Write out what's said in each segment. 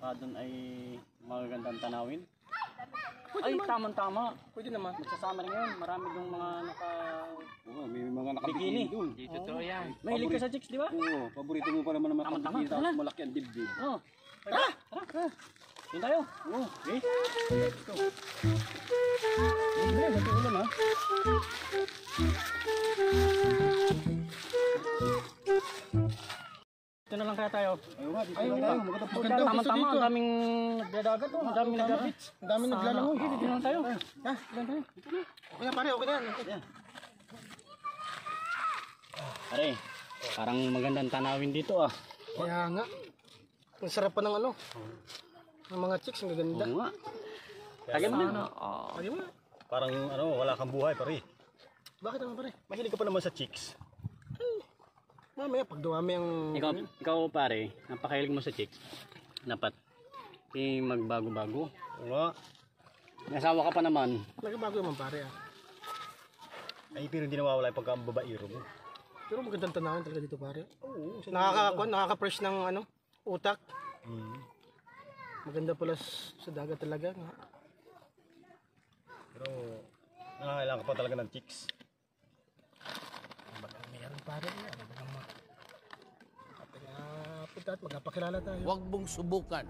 saka doon ay magagandang tanawin. Ay, tamang-tama. Pwede naman. Magsasama rin ngayon. Marami dong mga May mga nakabikini doon. Dito to yan. Mahilig ka sa chicks, di ba? Oo, paborito mo pa naman naman Tama-tama. nakabikini tapos malaki ang dibdib. Oo. Tara! Tara! Yun tayo. Oo. Okay. Let's go. Hindi, ganito ulan ha. Ito na lang kaya tayo. Ayun nga, dito Ayun lang ba? tayo. Maganda. Tama-tama. Ang daming nagdadagat. Ang daming nagdabits. Ang daming naglalangoy. Dito lang tayo. Diyan tayo. Okay na pare, okay na yan. Pare, parang magandang tanawin dito ah. Kaya nga. Ang sarap pa ng ano. Ng mga chicks, ang gaganda. Oo nga. Tagay mo na. Tagay mo na. Parang wala kang buhay pare. Bakit naman pare? Mahilig ka pa naman sa chicks. Mamaya pag dumami ang... Ikaw pare, napakahilig mo sa chicks. Dapat magbago-bago. Oo nga. May asawa ka pa naman. Nagbago naman pare ah. Ay pero hindi nawawala yung pagkababairo mo. Pero magandang tanawin talaga dito pare. Oo. Nakaka-fresh ng ano, utak. Maganda pala sa dagat talaga. Pero nangangailangan ka pa talaga ng chicks. Meron pare. Punta at magpapakilala tayo. Huwag mong subukan.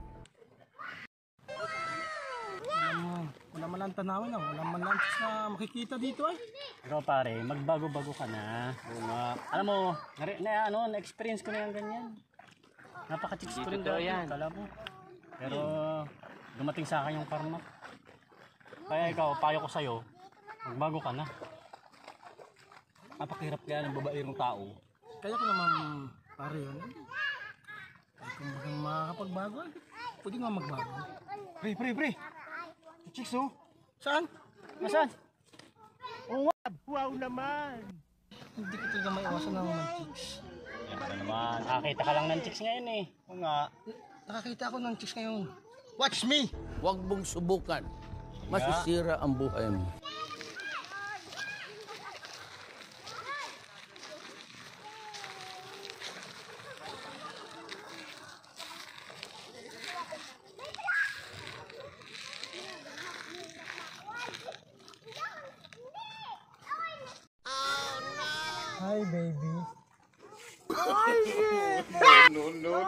Wala man lang tanawin ah. Wala man lang chicks na makikita dito eh. Ikaw pare, magbago-bago ka na. Oo nga. Alam mo, na-experience ko na yung ganyan. Napaka-chicks ko rin Dito dati. yan. Kala mo. Pero dumating sa akin yung karma. Kaya ikaw, payo ko sa'yo, magbago ka na. Napakahirap kaya ng babairong tao. Kaya ko naman pare yun. Kaya kung bagang makakapagbago, pwede nga magbago. Pre. Chicks oh. Saan? Nasaan? Wow naman! Hindi ko talaga maiwasan ng mga chicks. Ano naman, nakakita ka lang ng chicks ngayon eh. Oo nga. Nakakita ako ng chicks ngayon. Watch me! Huwag mong subukan. Masisira ang buhay mo. Hi baby. No.